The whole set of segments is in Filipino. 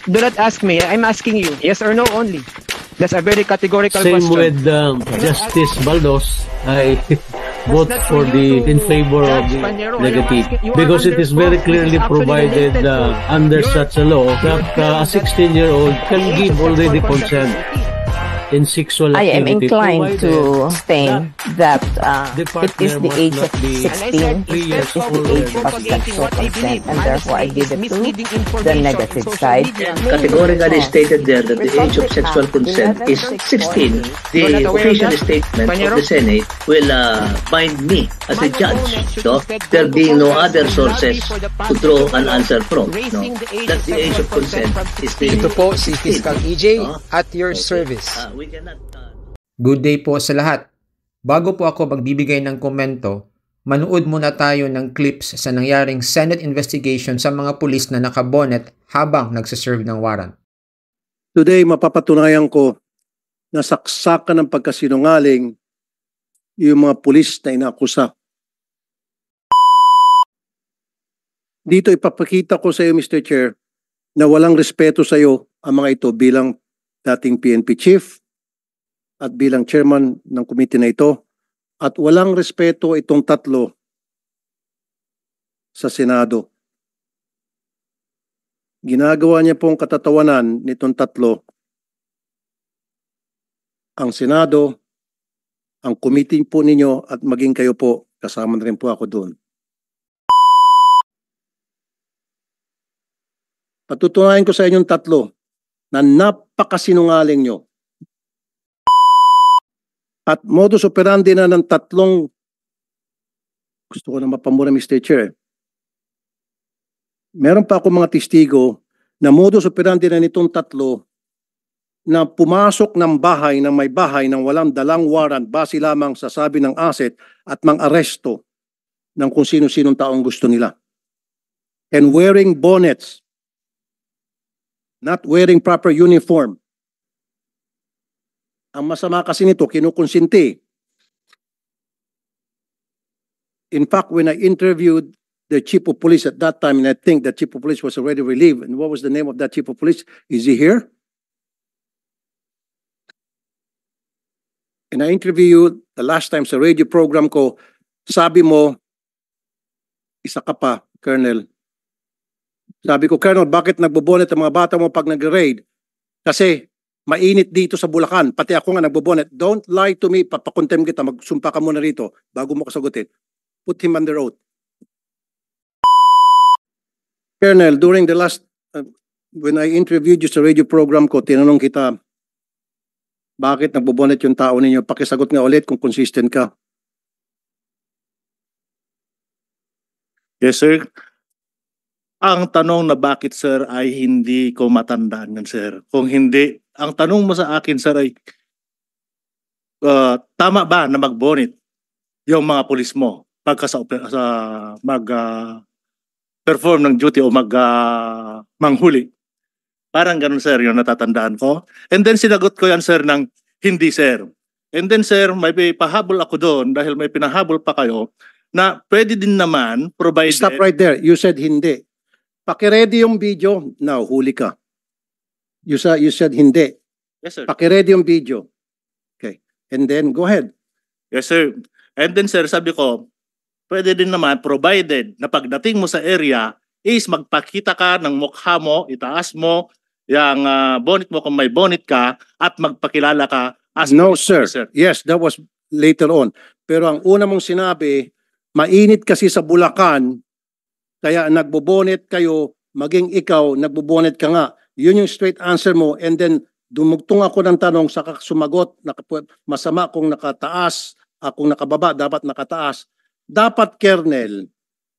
do not ask me. I'm asking you. Yes or no only. That's a very categorical Same question. with Justice Baldos. I vote for in favor of the negative because it is very clearly provided under such a law that a 16-year-old can give already consent in sexual activity. I am inclined to think that it is the age of 16 that is the age of sexual consent, and therefore I give it to the negative side. Categorically stated there that the age of sexual consent is 16. The official statement of the Senate will bind me as a judge, no? There being no other sources to draw an answer from. No? That the age of consent is the Ito po si Fiscal EJ at your service. Good day po sa lahat. Bago po ako magbibigay ng komento, manood muna tayo ng clips sa nangyaring Senate investigation sa mga pulis na nakabonet habang nagsaserve ng warrant. Today, mapapatunayan ko na saksakan ng pagkasinungaling yung mga pulis na inakusa. Dito ipapakita ko sa iyo, Mr. Chair, na walang respeto sa iyo ang mga ito bilang dating PNP chief at bilang chairman ng committee na ito, at walang respeto itong tatlo sa Senado. Ginagawa niya pong katatawanan nitong tatlo ang Senado, ang committee po ninyo, at maging kayo po, kasama na rin po ako doon. Patutunayan ko sa inyong tatlo na napakasinungaling nyo. At modus operandi na ng tatlong, gusto ko na mapamura, Mr. Chair. Meron pa ako mga testigo na modus operandi na nitong tatlo na pumasok ng bahay na may bahay ng walang dalang warrant base lamang sa sabi ng asset at mang-aresto ng kung sino-sinong taong gusto nila. And wearing bonnets, not wearing proper uniform. Ang masama kasi nito, kinukonsinti. In fact, when I interviewed the chief of police at that time, and I think the chief of police was already relieved, and what was the name of that chief of police? Is he here? And I interviewed the last time sa radio program ko, sabi mo, isa ka pa, Colonel. Sabi ko, Colonel, bakit nagbobonet ang mga bata mo pag nag-raid? Kasi mainit dito sa Bulacan. Pati ako nga nagbobonet. Don't lie to me. Papakontem kita. Magsumpa ka muna rito bago mo kasagutin. Put him under oath. Colonel, during the last, when I interviewed you sa radio program ko, tinanong kita, bakit nagbobonet yung tao ninyo? Pakisagot nga ulit kung consistent ka. Yes, sir. Ang tanong na bakit, sir, ay hindi ko matandaan yan, sir. Kung hindi, ang tanong mo sa akin, sir, ay tama ba na mag-bonnet yung mga pulis mo pagka mag-perform ng duty o manghuli? Parang ganun, sir, yung natatandaan ko. And then sinagot ko yan, sir, ng hindi, sir. And then, sir, may pahabol ako doon dahil may pinahabol pa kayo na pwede din naman provided... Stop right there. You said hindi. Pakiready yung video. Now, huli ka. You said hindi. Yes, sir. Pakiready yung video. Okay. And then, go ahead. Yes, sir. And then, sir, sabi ko, pwede din naman provided na pagdating mo sa area is magpakita ka ng mukha mo, itaas mo, yung bonnet mo kung may bonnet ka, at magpakilala ka as no, sir. Yes, that was later on. Pero ang una mong sinabi, mainit kasi sa Bulacan, kaya nagbobonet kayo, maging ikaw, nagbobonet ka nga. Yun yung straight answer mo. And then, dumugtong ako ng tanong, saka sumagot, masama kung nakataas, kung nakababa, dapat nakataas. Dapat, Colonel,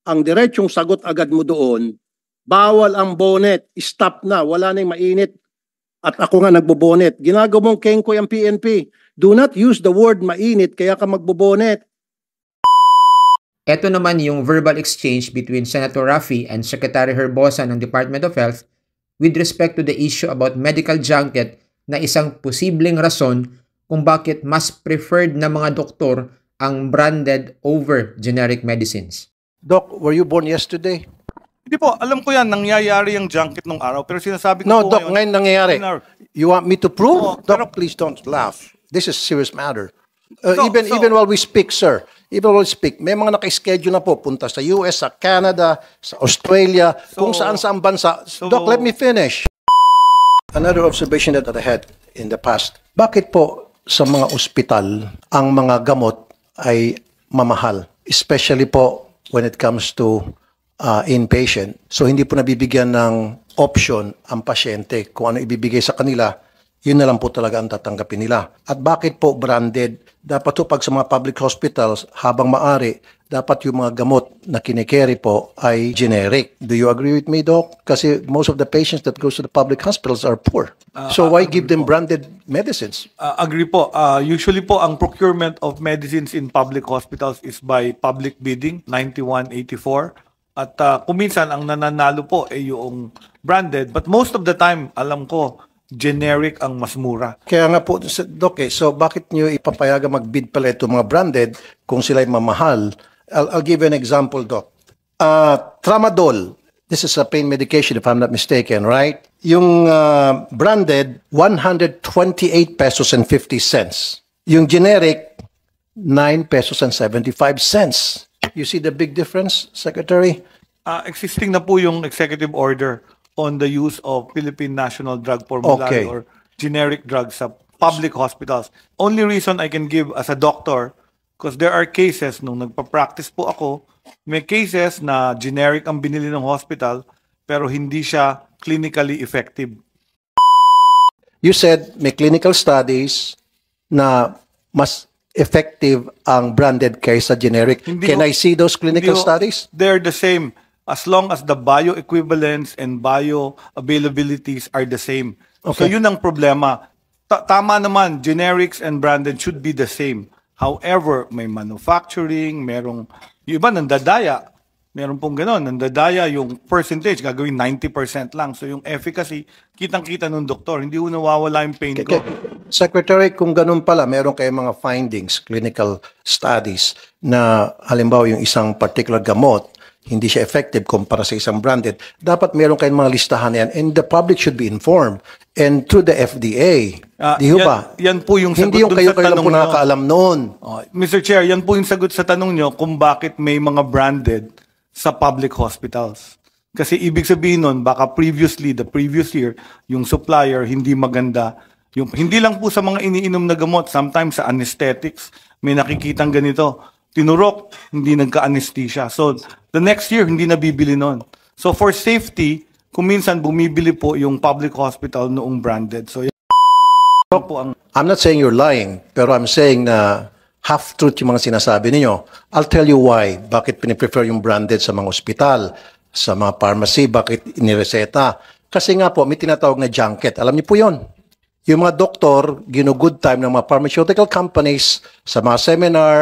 ang diretsong sagot agad mo doon, bawal ang bonnet, stop na, wala nang mainit. At ako nga nagbobonet. Ginagawang kengkoy ang PNP. Do not use the word mainit, kaya ka magbobonet. Ito naman yung verbal exchange between Senator Raffy and Secretary Herbosa ng Department of Health with respect to the issue about medical junket na isang posibleng rason kung bakit mas preferred na mga doktor ang branded over generic medicines. Doc, were you born yesterday? Hindi po, alam ko yan, nangyayari yung junket nung araw, pero sinasabi ko No, po Doc, ngayon nangyayari. You want me to prove? Oo, Doc, please don't laugh. This is a serious matter. So- Even while we speak, sir, even while we speak, may mga naka-schedule na po, punta sa US, sa Canada, sa Australia, kung saan-saan bansa. Doc, let me finish. Another observation that I had in the past, bakit po sa mga ospital ang mga gamot ay mamahal? Especially po when it comes to inpatient. So hindi po nabibigyan ng option ang pasyente kung ano ibibigay sa kanila, yun na lang po talaga ang tatanggapin nila. At bakit po branded? Dapat po pag sa mga public hospitals, habang maaari, dapat yung mga gamot na kinikerry po ay generic. Do you agree with me, Doc? Kasi most of the patients that goes to the public hospitals are poor. So why give them branded medicines? Agree po. Usually po, ang procurement of medicines in public hospitals is by public bidding, 9184. At kuminsan, ang nananalo po ay yung branded. But most of the time, alam ko, generic ang mas mura. Kaya nga po, Doc, so bakit nyo ipapayagan mag-bid pala itong mga branded kung sila'y mamahal? I'll give you an example, Doc. Tramadol, this is a pain medication if I'm not mistaken, right? Yung branded, 128 pesos and 50 cents. Yung generic, 9 pesos and 75 cents. You see the big difference, Secretary? Existing na po yung executive order on the use of Philippine National Drug Formulary or generic drugs sa public hospitals. Only reason I can give as a doctor, because there are cases, nung nagpa-practice po ako, may cases na generic ang binili ng hospital, pero hindi siya clinically effective. You said may clinical studies na mas effective ang branded kaysa generic. Can I see those clinical studies? They're the same. As long as the bioequivalence and bioavailabilities are the same. So yun ang problema. Tama naman, generics and branded should be the same. However, may manufacturing, merong, yung iba nandadaya. Meron pong gano'n, nandadaya yung percentage, gagawin 90% lang. So yung efficacy, kitang-kita ng doktor, hindi ko nawawala yung pain ko. Secretary, kung ganun pala, meron kayong mga findings, clinical studies, na halimbawa yung isang particular gamot, hindi siya effective kumpara sa isang branded, dapat meron kayong mga listahan na yan and the public should be informed and through the FDA. Di ba? Yan po yung sagot hindi yung kayo lang po nakakaalam noon. Mr. Chair, yan po yung sagot sa tanong nyo kung bakit may mga branded sa public hospitals. Kasi ibig sabihin nun, baka previously, the previous year, yung supplier hindi maganda. Yung, hindi lang po sa mga iniinom na gamot, sometimes sa anesthetics, may nakikitang ganito. Tinurok, hindi nagka-anesthesia. So, the next year, hindi nabibili nun. So, for safety, kung minsan bumibili po yung public hospital noong branded. So, yan po ang... I'm not saying you're lying, pero I'm saying na half-truth yung mga sinasabi ninyo. I'll tell you why. Bakit piniprefer yung branded sa mga ospital, sa mga pharmacy, bakit inireseta. Kasi nga po, may tinatawag na junket. Alam niyo po yon. Yung mga doktor, gino-good time ng mga pharmaceutical companies sa mga seminar,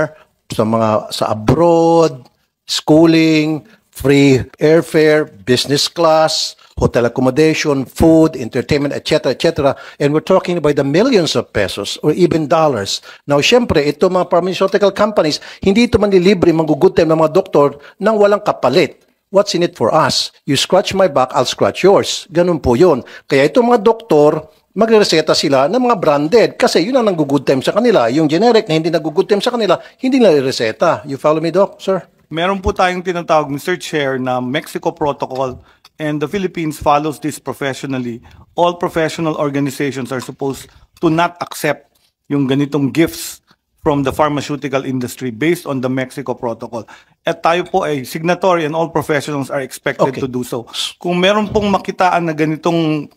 sa abroad, schooling, free airfare, business class, hotel accommodation, food, entertainment, etc., etc. And we're talking about the millions of pesos or even dollars. Now, syempre, ito mga pharmaceutical companies, hindi ito manlilibre, manggugood time ng mga doktor nang walang kapalit. What's in it for us? You scratch my back, I'll scratch yours. Ganun po yun. Kaya itong mga doktor, magreseta sila ng mga branded kasi yun ang nag-good time sa kanila. Yung generic na hindi nag-good time sa kanila, hindi na reseta. You follow me, Doc, sir? Meron po tayong tinatawag, Mr. Chair, na Mexico Protocol, and the Philippines follows this professionally. All professional organizations are supposed to not accept yung ganitong gifts from the pharmaceutical industry based on the Mexico Protocol. At tayo po ay signatory and all professionals are expected to do so. Kung meron pong makitaan na ganitong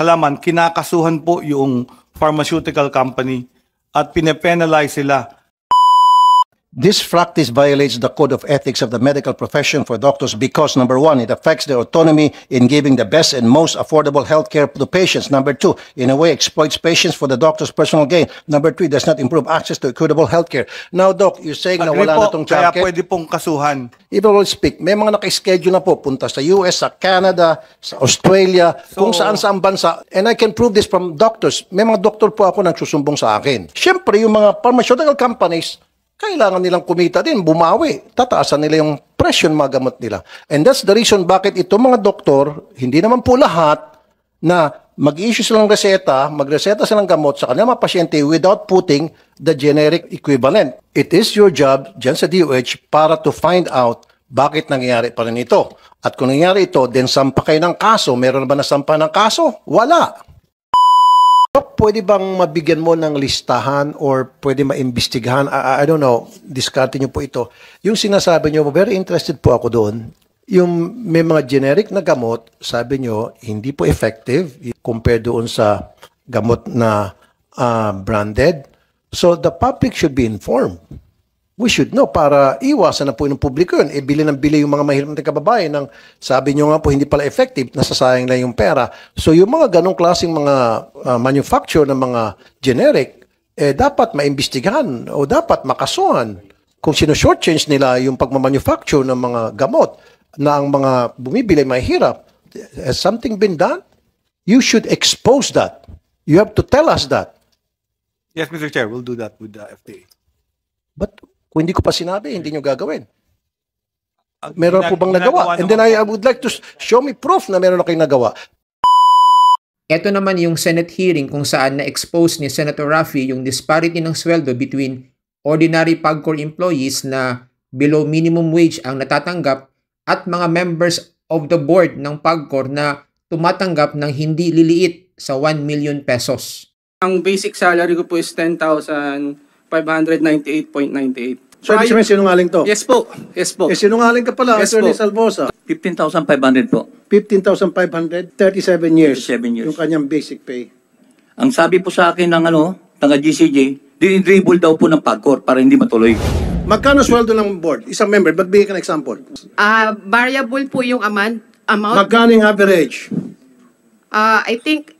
halaman, kinakasuhan po yung pharmaceutical company at pinapenalize sila. This practice violates the code of ethics of the medical profession for doctors because, number one, it affects their autonomy in giving the best and most affordable health care to patients. Number two, in a way, exploits patients for the doctor's personal gain. Number three, does not improve access to equitable health care. Now, Doc, you're saying na wala na itong kaya junket? pwede pong kasuhan. Even will speak, may mga naka-schedule na po, punta sa US, sa Canada, sa Australia, kung saan-saan bansa. And I can prove this from doctors. May mga doktor po ako nagsusumbong sa akin. Siyempre, yung mga pharmaceutical companies, kailangan nilang kumita din, bumawi. Tataasan nila yung presyo ng mga gamot nila. And that's the reason bakit itong mga doktor, hindi naman po lahat, na mag-issue silang reseta, magreseta silang gamot sa kanilang mga pasyente without putting the generic equivalent. It is your job dyan sa DOH para to find out bakit nangyayari pa rin ito. At kung nangyayari ito, then sampa kayo ng kaso. Meron ba na sampa ng kaso? Wala. Pwede bang mabigyan mo ng listahan or pwede maimbestigahan? I don't know, diskarte nyo po ito. Yung sinasabi nyo, very interested po ako doon. Yung may mga generic na gamot, sabi nyo, hindi po effective compared doon sa gamot na branded. So the public should be informed. We should know para iwasan na po ng publiko yun. Bili ng bili yung mga mahirap na kababayan ng sabi nyo nga po hindi pala effective, nasasayang lang yung pera. So yung mga ganong klaseng mga manufacture ng mga generic, dapat maimbestigahan o dapat makasuhan kung sino-shortchange nila yung pagmamanufacture ng mga gamot na ang mga bumibili mahirap. Has something been done? You should expose that. You have to tell us that. Yes, Mr. Chair, we'll do that with the FDA. But kung hindi ko pa sinabi, hindi nyo gagawin. Meron po bang nagawa? And then I would like to show me proof na meron na kayong nagawa. Ito naman yung Senate hearing kung saan na-expose ni Senator Raffy yung disparity ng sweldo between ordinary PAGCOR employees na below minimum wage ang natatanggap at mga members of the board ng PAGCOR na tumatanggap ng hindi liliit sa 1 million pesos. Ang basic salary ko po is 10,598.98. So, ibig sabihin sinungaling to? Yes po. Yes po. Sinungaling ka pala, Yes Attorney po. Salvosa. 15,500 po. 15,500, 37 years. 37 years. Yung kanyang basic pay. Ang sabi po sa akin ng taga-GCJ, dinidribble daw po ng PAGCOR para hindi matuloy. Magkano sweldo ng board? Isang member, magbigay ka ng example. Variable po yung amount. Magkano yung average? I think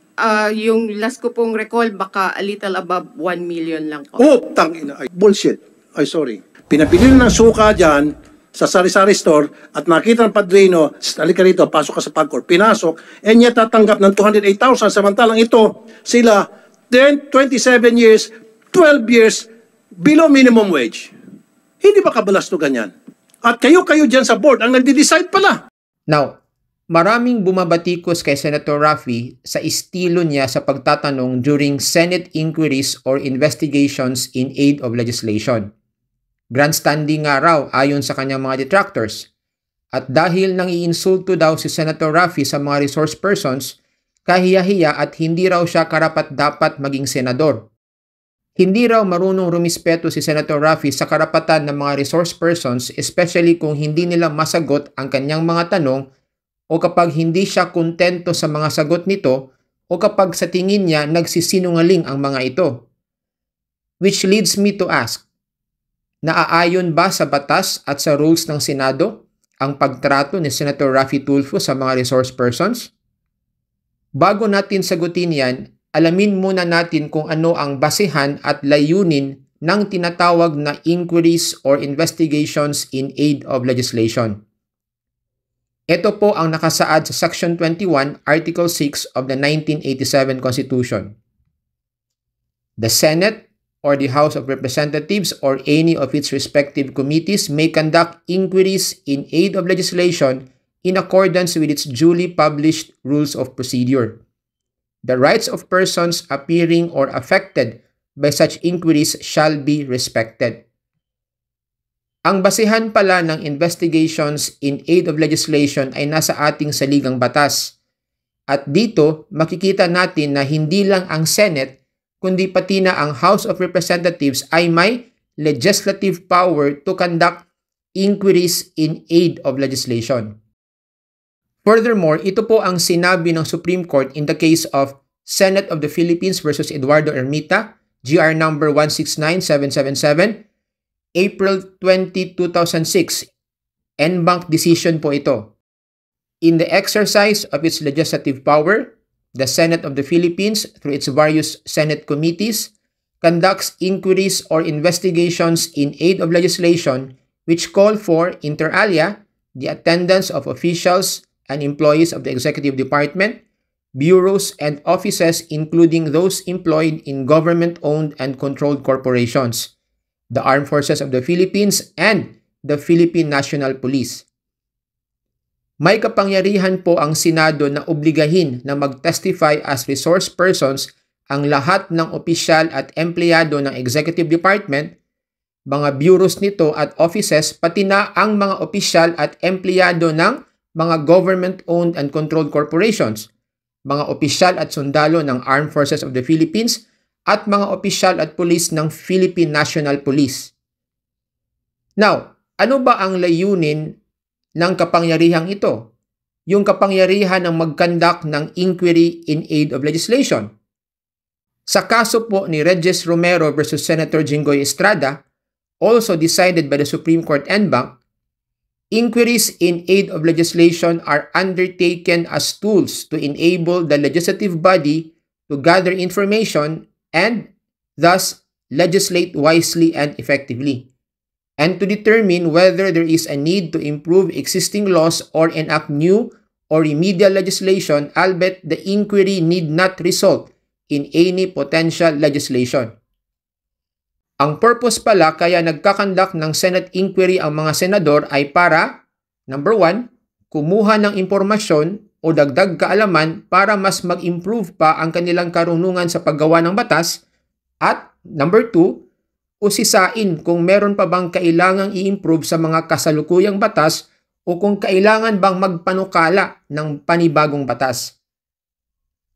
yung last ko pong recall, baka a little above 1 million lang po. Oh, tangina. Ay, bullshit. Ay, sorry. Pinabili ng suka dyan sa sari-sari store at nakita ng padrino, halika rito, pasok ka sa PAGCOR. Pinasok, and niya tatanggap ng 208,000 samantalang ito, sila 27 years, 12 years below minimum wage. Hindi ba kabalasto ganyan? At kayo dyan sa board ang nagde-decide pala. Now, maraming bumabatikos kay Senator Raffy sa estilo niya sa pagtatanong during Senate inquiries or investigations in aid of legislation. Grandstanding nga raw ayon sa kanyang mga detractors. At dahil nang iinsulto daw si Senator Raffy sa mga resource persons, kahiya-hiya at hindi raw siya karapat-dapat maging senador. Hindi raw marunong rumispeto si Senator Raffy sa karapatan ng mga resource persons, especially kung hindi nila masagot ang kanyang mga tanong o kapag hindi siya kontento sa mga sagot nito o kapag sa tingin niya nagsisinungaling ang mga ito. Which leads me to ask, naaayon ba sa batas at sa rules ng Senado ang pagtrato ni Senator Raffy Tulfo sa mga resource persons? Bago natin sagutin yan, alamin muna natin kung ano ang basihan at layunin ng tinatawag na inquiries or investigations in aid of legislation. Ito po ang nakasaad sa Section 21, Article 6 of the 1987 Constitution. The Senate or the House of Representatives or any of its respective committees may conduct inquiries in aid of legislation in accordance with its duly published rules of procedure. The rights of persons appearing or affected by such inquiries shall be respected. Ang basihan pala ng investigations in aid of legislation ay nasa ating saligang batas. At dito, makikita natin na hindi lang ang Senate, kundi pati na ang House of Representatives ay may legislative power to conduct inquiries in aid of legislation. Furthermore, ito po ang sinabi ng Supreme Court in the case of Senate of the Philippines versus Eduardo Ermita, GR number 169777, April 20, 2006. En banc decision po ito. In the exercise of its legislative power, the Senate of the Philippines, through its various Senate committees, conducts inquiries or investigations in aid of legislation which call for, inter alia, the attendance of officials and employees of the Executive Department, bureaus, and offices including those employed in government-owned and controlled corporations, the Armed Forces of the Philippines, and the Philippine National Police. May kapangyarihan po ang Senado na obligahin na mag-testify as resource persons ang lahat ng opisyal at empleyado ng Executive Department, mga bureaus nito at offices, pati na ang mga opisyal at empleyado ng mga government-owned and controlled corporations, mga opisyal at sundalo ng Armed Forces of the Philippines, at mga opisyal at pulis ng Philippine National Police. Now, ano ba ang layunin ng kapangyarihang ito? Yung kapangyarihan ng mag-conduct ng inquiry in aid of legislation. Sa kaso po ni Regis Romero versus Senator Jinggoy Estrada, also decided by the Supreme Court en banc, inquiries in aid of legislation are undertaken as tools to enable the legislative body to gather information and thus legislate wisely and effectively, and to determine whether there is a need to improve existing laws or enact new or remedial legislation, albeit the inquiry need not result in any potential legislation. Ang purpose pala kaya nagkakandak ng Senate inquiry ang mga senador ay para, number 1, kumuha ng impormasyon o dagdag kaalaman para mas mag-improve pa ang kanilang karunungan sa paggawa ng batas, at number 2, usisain kung meron pa bang kailangang i-improve sa mga kasalukuyang batas o kung kailangan bang magpanukala ng panibagong batas.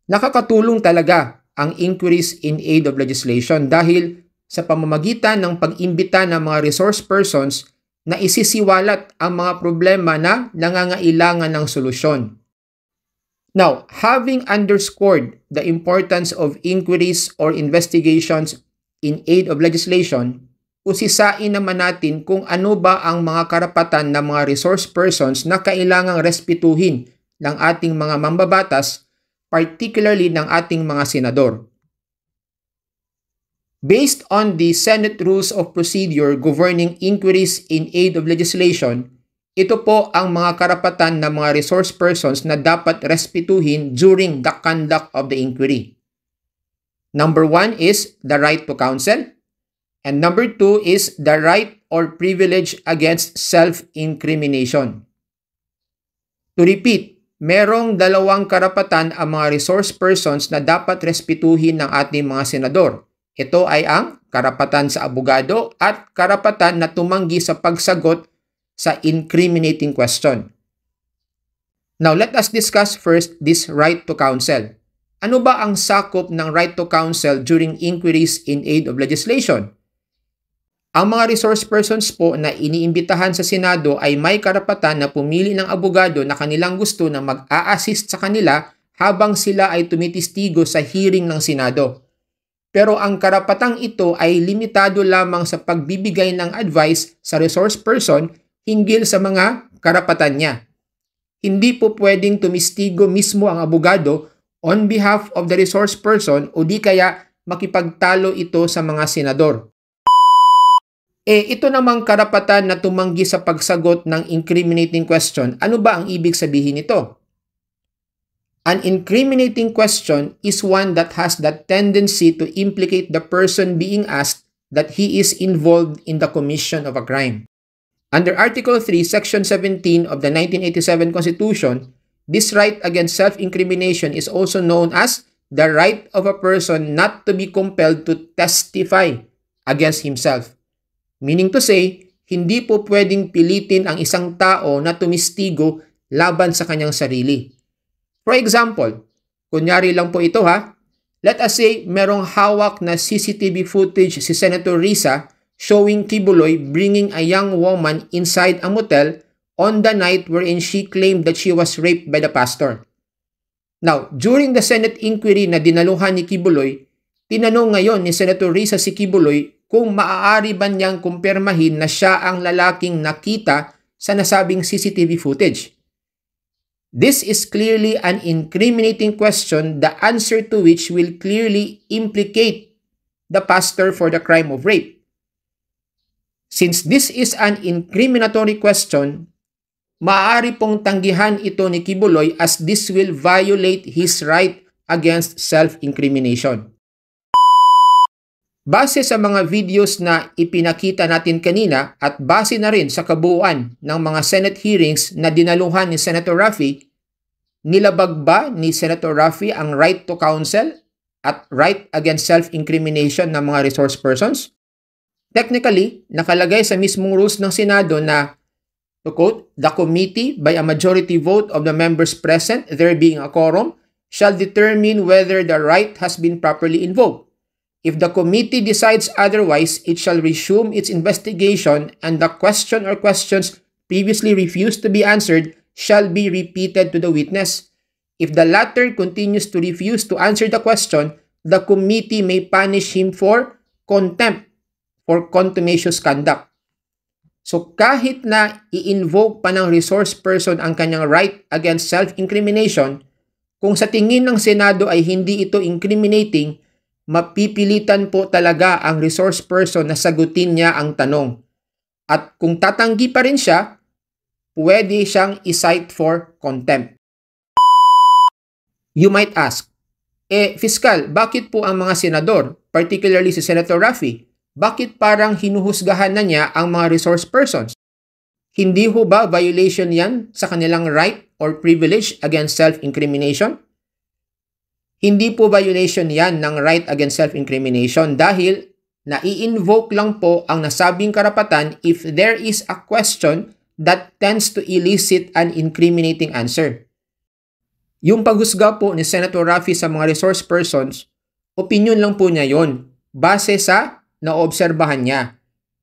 Nakakatulong talaga ang inquiries in aid of legislation dahil sa pamamagitan ng pag-imbita ng mga resource persons na isisiwalat ang mga problema na nangangailangan ng solusyon. Now, having underscored the importance of inquiries or investigations in aid of legislation, usisain naman natin kung ano ba ang mga karapatan ng mga resource persons na kailangang respetuhin ng ating mga mambabatas, particularly ng ating mga senador. Based on the Senate Rules of Procedure governing inquiries in aid of legislation, ito po ang mga karapatan ng mga resource persons na dapat respetuhin during the conduct of the inquiry. Number 1 is the right to counsel, and number 2 is the right or privilege against self-incrimination. To repeat, merong dalawang karapatan ang mga resource persons na dapat respetuhin ng ating mga senador. Ito ay ang karapatan sa abogado at karapatan na tumanggi sa pagsagot sa incriminating question. Now, let us discuss first this right to counsel. Ano ba ang sakop ng right to counsel during inquiries in aid of legislation? Ang mga resource persons po na iniimbitahan sa Senado ay may karapatan na pumili ng abogado na kanilang gusto na mag-a-assist sa kanila habang sila ay tumitistigo sa hearing ng Senado. Pero ang karapatang ito ay limitado lamang sa pagbibigay ng advice sa resource person hinggil sa mga karapatan niya. Hindi po pwedeng tumistigo mismo ang abogado on behalf of the resource person o di kaya makipagtalo ito sa mga senador. Ito namang karapatan na tumanggi sa pagsagot ng incriminating question, ano ba ang ibig sabihin nito? An incriminating question is one that has the tendency to implicate the person being asked that he is involved in the commission of a crime. Under Article 3, Section 17 of the 1987 Constitution, this right against self-incrimination is also known as the right of a person not to be compelled to testify against himself. Meaning to say, hindi po pwedeng pilitin ang isang tao na tumistigo laban sa kanyang sarili. For example, kunyari lang po ito ha, let us say merong hawak na CCTV footage si Senator Risa showing Kibuloy bringing a young woman inside a motel on the night wherein she claimed that she was raped by the pastor. Now, during the Senate inquiry na dinaluhan ni Kibuloy, tinanong ngayon ni Senator Risa si Kibuloy kung maaari ba niyang kumpirmahin na siya ang lalaking nakita sa nasabing CCTV footage. This is clearly an incriminating question, the answer to which will clearly implicate the pastor for the crime of rape. Since this is an incriminatory question, maaari pong tanggihan ito ni Kibuloy as this will violate his right against self-incrimination. Base sa mga videos na ipinakita natin kanina at base na rin sa kabuuan ng mga Senate hearings na dinaluhan ni Senator Raffy, nilabag ba ni Senator Raffy ang right to counsel at right against self-incrimination ng mga resource persons? Technically, nakalagay sa mismong rules ng Senado na, to quote, "The committee, by a majority vote of the members present, there being a quorum, shall determine whether the right has been properly invoked. If the committee decides otherwise, it shall resume its investigation and the question or questions previously refused to be answered shall be repeated to the witness. If the latter continues to refuse to answer the question, the committee may punish him for contempt for contumacious conduct." So kahit na i-invoke pa ng resource person ang kanyang right against self-incrimination, kung sa tingin ng Senado ay hindi ito incriminating, mapipilitan po talaga ang resource person na sagutin niya ang tanong. At kung tatanggi pa rin siya, pwede siyang i-cite for contempt. You might ask, Fiscal, bakit po ang mga senador, particularly si Senator Raffy, bakit parang hinuhusgahan na niya ang mga resource persons? Hindi ho ba violation yan sa kanilang right or privilege against self-incrimination? Hindi po violation yan ng right against self-incrimination dahil nai-invoke lang po ang nasabing karapatan if there is a question that tends to elicit an incriminating answer. Yung paghusga po ni Senator Raffy sa mga resource persons, opinion lang po niya yon base sa naobserbahan niya.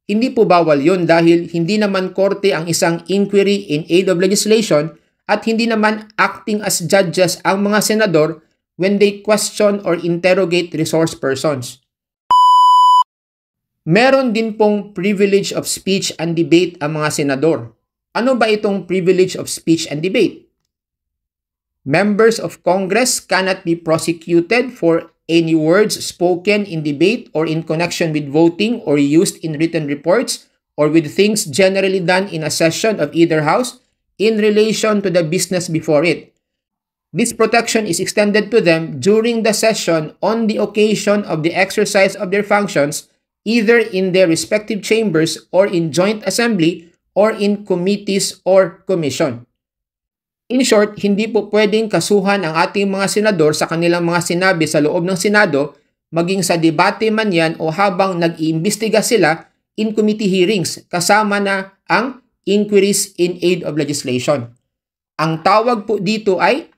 Hindi po bawal yon dahil hindi naman korte ang isang inquiry in aid of legislation at hindi naman acting as judges ang mga senador when they question or interrogate resource persons. Meron din pong privilege of speech and debate ang mga senador. Ano ba itong privilege of speech and debate? Members of Congress cannot be prosecuted for any words spoken in debate or in connection with voting or used in written reports or with things generally done in a session of either house in relation to the business before it. This protection is extended to them during the session on the occasion of the exercise of their functions, either in their respective chambers or in joint assembly or in committees or commission. In short, hindi po pwedeng kasuhan ang ating mga senador sa kanilang mga sinabi sa loob ng Senado, maging sa debate man yan o habang nag-iimbestiga sila in committee hearings, kasama na ang inquiries in aid of legislation. Ang tawag po dito ay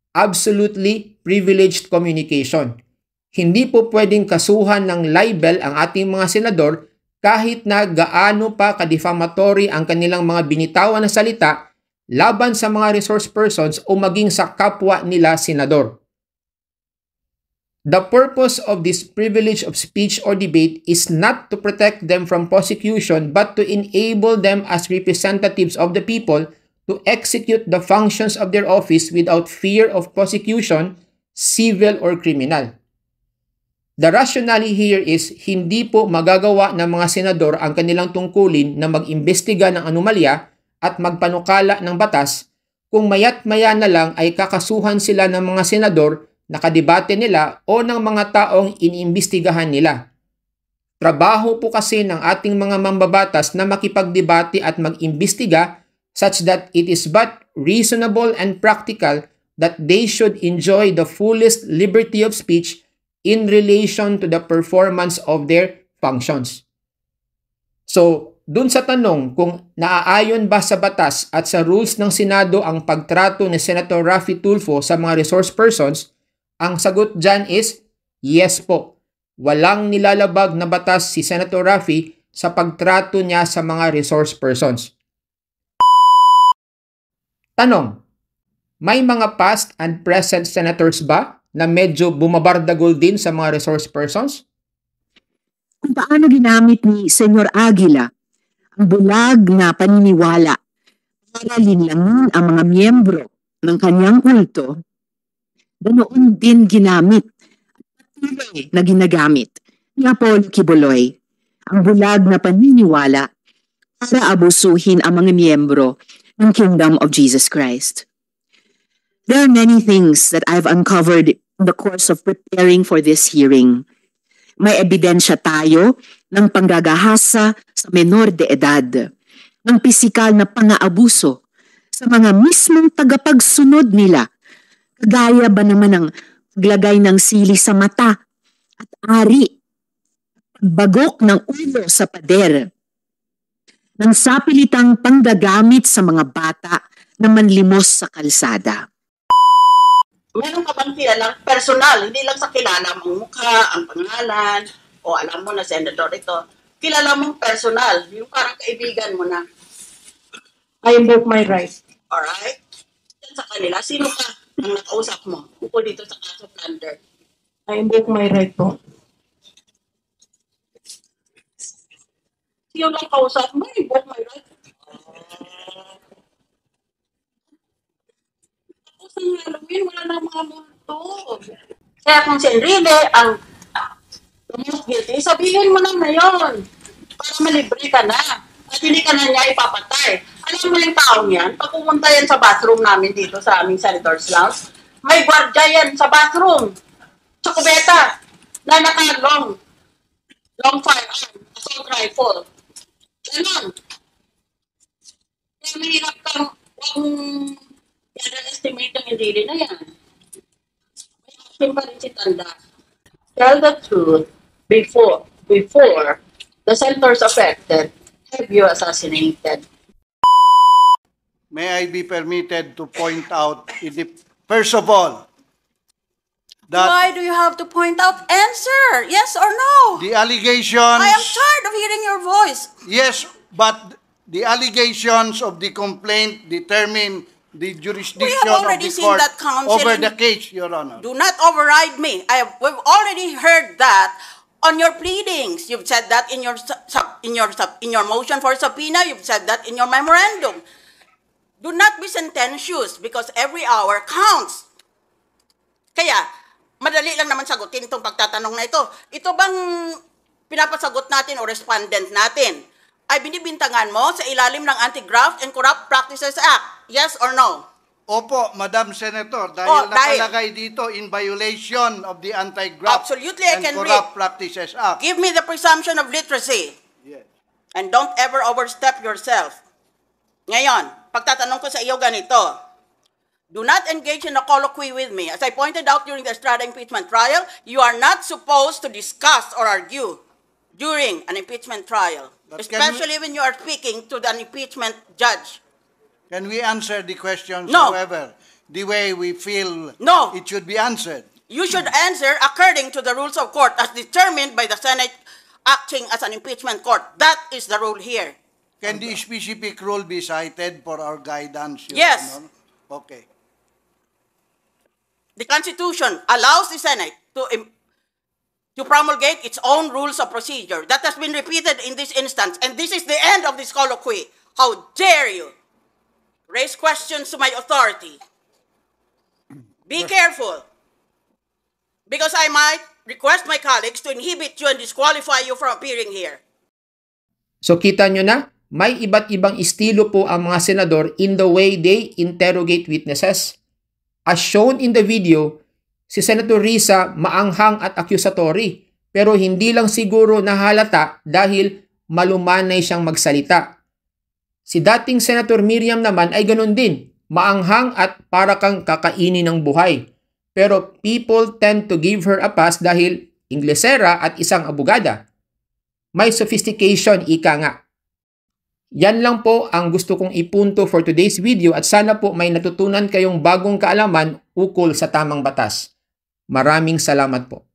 absolutely privileged communication. Hindi po pwedeng kasuhan ng libel ang ating mga senador kahit na gaano pa ka-defamatory ang kanilang mga binitawan na salita laban sa mga resource persons o maging sa kapwa nila senador. The purpose of this privilege of speech or debate is not to protect them from prosecution but to enable them as representatives of the people to execute the functions of their office without fear of prosecution, civil or criminal. The rationale here is hindi po magagawa ng mga senador ang kanilang tungkulin na mag-imbestiga ng anomalya at magpanukala ng batas kung mayat maya na lang ay kakasuhan sila ng mga senador na kadebate nila o ng mga taong iniimbestigahan nila. Trabaho po kasi ng ating mga mambabatas na makipagdebate at mag-imbestiga such that it is but reasonable and practical that they should enjoy the fullest liberty of speech in relation to the performance of their functions. So, dun sa tanong kung naaayon ba sa batas at sa rules ng Senado ang pagtrato ni Senator Raffy Tulfo sa mga resource persons, ang sagot dyan is yes po. Walang nilalabag na batas si Senator Raffy sa pagtrato niya sa mga resource persons. Tanong, may mga past and present senators ba na medyo bumabardagol din sa mga resource persons? Kung paano ginamit ni Senyor Aguila ang bulag na paniniwala para linlangin ang mga miyembro ng kanyang kulto, ganoon din ginamit at na ginagamit ni Apollo Kibuloy ang bulag na paniniwala para abusuhin ang mga miyembro ng Kingdom of Jesus Christ. There are many things that I've uncovered in the course of preparing for this hearing. may ebidensya tayo ng panggagahasa sa menor de edad, ng pisikal na pang-aabuso sa mga mismong tagapagsunod nila. Kagaya ba naman ng paglagay ng sili sa mata at ari, pagbagok ng ulo sa pader, ng sapilitang panggagamit sa mga bata na manlimos sa kalsada. Meron ka bang kilalang personal, hindi lang sa kilala mong mukha, ang pangalan, o alam mo na senador ito, kilala mong personal, yung parang kaibigan mo na. I invoke my right. Alright? Yan sa kanila, sino ka ang nakausap mo? Ukol dito sa kaso plunder. I invoke my right po. Sino lang kausap mo? I invoke my right. Tapos ang Halloween, wala na mga multo. Kaya kung si Enrile ang most guilty, sabihin mo lang na yun. Para malibre ka na. At hindi ka na niya ipapatay. Alam mo yung taong yan, pag pumunta yan sa bathroom namin dito sa aming Senator's Lounge, may gwardiya yan sa bathroom. Sa kubeta. Na long firearm, assault rifle. Ganon. Kaya mahirap kang estimate ang hindi na yan. May action pa rin si Tanda. Tell the truth before the senators affected have you assassinated. May I be permitted to point out, first of all, that why do you have to point out? Answer, yes or no? the allegations... I am tired of hearing your voice. Yes, but the allegations of the complaint determine the jurisdiction of the court over the case, Your Honor. Do not override me. We've already heard that on your pleadings. You've said that in your motion for subpoena. You've said that in your memorandum. Do not be sententious because every hour counts. Kaya, madali lang naman sagutin itong pagtatanong na ito. Ito bang pinapasagot natin o respondent natin ay binibintangan mo sa ilalim ng Anti-Graft and Corrupt Practices Act? Yes or no? Opo, Madam Senator, dahil nakalagay dito in violation of the Anti-Graft and Corrupt Practices Act. Give me the presumption of literacy. Yes. And don't ever overstep yourself. Ngayon, pagtatanong ko sa iyo ganito, do not engage in a colloquy with me. As I pointed out during the Estrada impeachment trial, you are not supposed to discuss or argue during an impeachment trial, especially when you are speaking to an impeachment judge. Can we answer the questions, No. however, the way we feel No. it should be answered? You should answer according to the rules of court as determined by the Senate acting as an impeachment court. That is the rule here. Can the specific rule be cited for our guidance, Your Yes. Honor? Okay. The Constitution allows the Senate to promulgate its own rules of procedure. That has been repeated in this instance, and this is the end of this colloquy. How dare you raise questions to my authority? Be careful, because I might request my colleagues to inhibit you and disqualify you from appearing here. So kita nyo na, may iba't ibang estilo po ang mga senador in the way they interrogate witnesses. As shown in the video, si Senator Risa maanghang at accusatory, pero hindi lang siguro nahalata dahil malumanay siyang magsalita. Si dating Senator Miriam naman ay ganun din, maanghang at para kang kakainin ng buhay. Pero people tend to give her a pass dahil Inglesera at isang abogada. May sophistication, ika nga. Yan lang po ang gusto kong ipunto for today's video at sana po may natutunan kayong bagong kaalaman ukol sa tamang batas. Maraming salamat po.